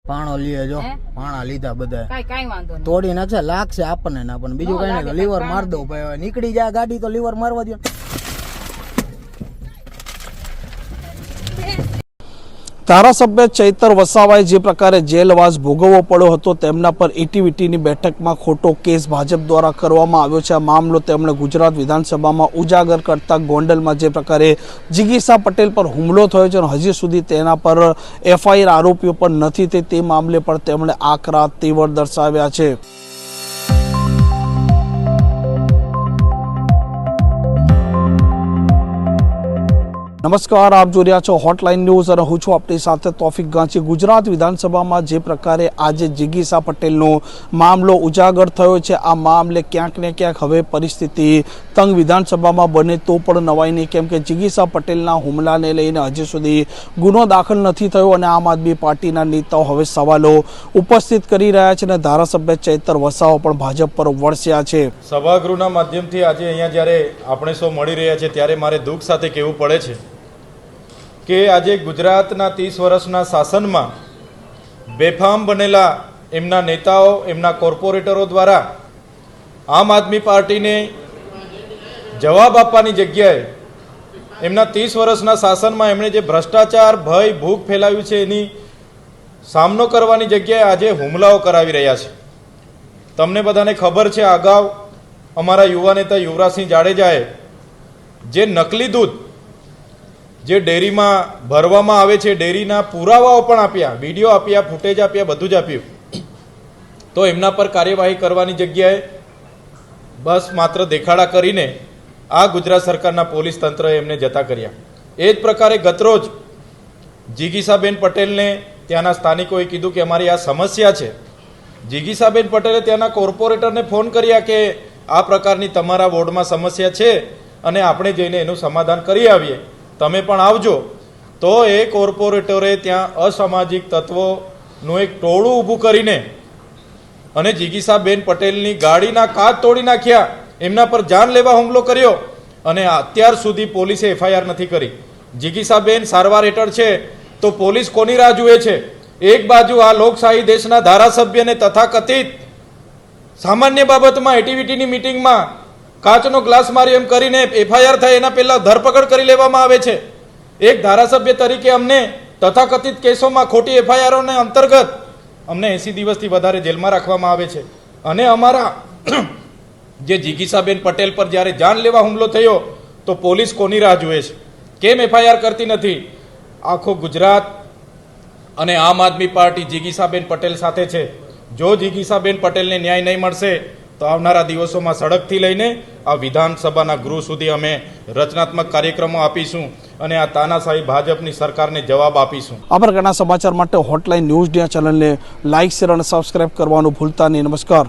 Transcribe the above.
પાણો લીએ જો પાણા લીધા બધા કાઈ વાંધો નહીં તોડી નાખશે લાગશે આપણને ના પણ બીજું કઈ નહીં લીવર માર દો ભાઈ નીકળી જાય ગાડી તો લીવર મારવા દો ધારાસભ્ય ચૈતર વસાવાએ જે પ્રકારે જેલવાસ ભોગવવો પડ્યો હતો તેમના પર ઇટીવીટીની બેઠકમાં ખોટો કેસ ભાજપ દ્વારા કરવામાં આવ્યો છે। આ મામલો તેમણે ગુજરાત વિધાનસભામાં ઉજાગર કરતા ગોંડલમાં જે પ્રકારે જિગીસા પટેલ પર હુમલો થયો છે અને હજી સુધી તેના પર એફઆઈઆર આરોપીઓ પર નથી થઈ તે મામલે પણ તેમણે આકરા તેવર દર્શાવ્યા છે। नमस्कार, आप जो रहा छो हॉटलाइन न्यूज और हूँ छूं आपनी साथे तौफिक गांची। गुजरात विधानसभा में जे प्रकारे आज जिगीसा पटेलनो मामलो उजागर थयो छे आ मामले क्यांक ने क्यांक हवे परिस्थिति तंग विधानसभा में बने तो पण नवाई नहीं, केम के जिगीसा पटेलना हुमलाने लईने हजी सुधी गुनो दाखल नहीं थयो अने आम आदमी पार्टीना नेताओ हवे सवालों उपस्थित करी रह्या छे। धारासभ्य चैतर वसावा पण भाजप पर वरस्या छे। सभागृहना माध्यमथी आज अहींया ज्यारे आपणे सौ मळी रह्या छे त्यारे मारे दुख साथे कहेवुं पड़े छे કે આજે ગુજરાતના 30 વર્ષના શાસનમાં બેફામ બનેલા એમના નેતાઓ એમના કોર્પોરેટરો દ્વારા આમ આદમી પાર્ટીને જવાબ આપવાની જગ્યાએ એમના 30 વર્ષના શાસનમાં એમણે જે ભ્રષ્ટાચાર ભય ભૂખ ફેલાવ્યું છે એની સામનો કરવાની જગ્યાએ આજે હુમલાઓ કરાવી રહ્યા છે। તમને બધાને ખબર છે અગાઉ અમારા યુવા નેતા યુવરાજસિંહ જાડેજાએ જે નકલી દૂધ જે ડેરીમાં ભરવામાં આવે છે ડેરીના પુરાવાઓ પણ આપ્યા, વિડીયો આપ્યા, ફૂટેજ આપ્યા, બધું જ આપ્યું, તો એમના પર કાર્યવાહી કરવાની જગ્યાએ બસ માત્ર દેખાડા કરીને આ ગુજરાત સરકારના પોલીસ તંત્રએ એમને જતા કર્યા। એ જ પ્રકારે ગતરોજ જીગીસાબેન પટેલને ત્યાંના સ્થાનિકોએ કીધું કે અમારી આ સમસ્યા છે। જીગીસાબેન પટેલે ત્યાંના કોર્પોરેટરને ફોન કર્યા કે આ પ્રકારની તમારા વોર્ડમાં સમસ્યા છે અને આપણે જઈને એનું સમાધાન કરી આવીએ, તમે પણ આવજો। તો એ કોર્પોરેટરે ત્યાં અસામાજિક તત્વોનું એક ટોળું ઊભું કરીને અને જીગીસાબેન પટેલની ગાડીના કાચ તોડી નાખ્યા, એમના પર જાનલેવા હુમલો કર્યો અને અત્યાર સુધી પોલીસે એફઆઈઆર નથી કરી। જીગીસાબેન સારવાર હેઠળ છે તો પોલીસ કોની રાહ જુએ છે? એક બાજુ આ લોકશાહી દેશના ધારાસભ્યને તથાકથિત સામાન્ય બાબતમાં એટીવીટીની મીટિંગમાં કાચનો ગ્લાસ મારી એમ કરીને એફઆઈઆર થાય એના પહેલા ધરપકડ કરી લેવામાં આવે છે। એક ધારાસભ્ય તરીકે અમને તથાકથિત કેસોમાં ખોટી એફઆઈઆરોને અંતર્ગત અમને 80 દિવસથી વધારે જેલમાં રાખવામાં આવે છે અને અમારા જે જીગીસાબેન પટેલ પર જ્યારે જાનલેવા હુમલો થયો તો પોલીસ કોની રાહ જુએ છે? કેમ એફઆઈઆર કરતી નથી? આખો ગુજરાત અને આમ આદમી પાર્ટી જીગીસાબેન પટેલ સાથે છે। જો જીગીસાબેન પટેલને ન્યાય નહીં મળશે તો આવનારા દિવસોમાં સડકથી લઈને આ વિધાનસભાના ગૃહ સુધી અમે રચનાત્મક કાર્યક્રમો આપીશું અને આ તાનાશાહી ભાજપની સરકારને જવાબ આપીશું। આ પ્રકારના સમાચાર માટે હોટલાઇન ન્યૂઝ ચેનલને લાઇક, શેર અને સબસ્ક્રાઇબ કરવાનું ભૂલતા નહીં। નમસ્કાર।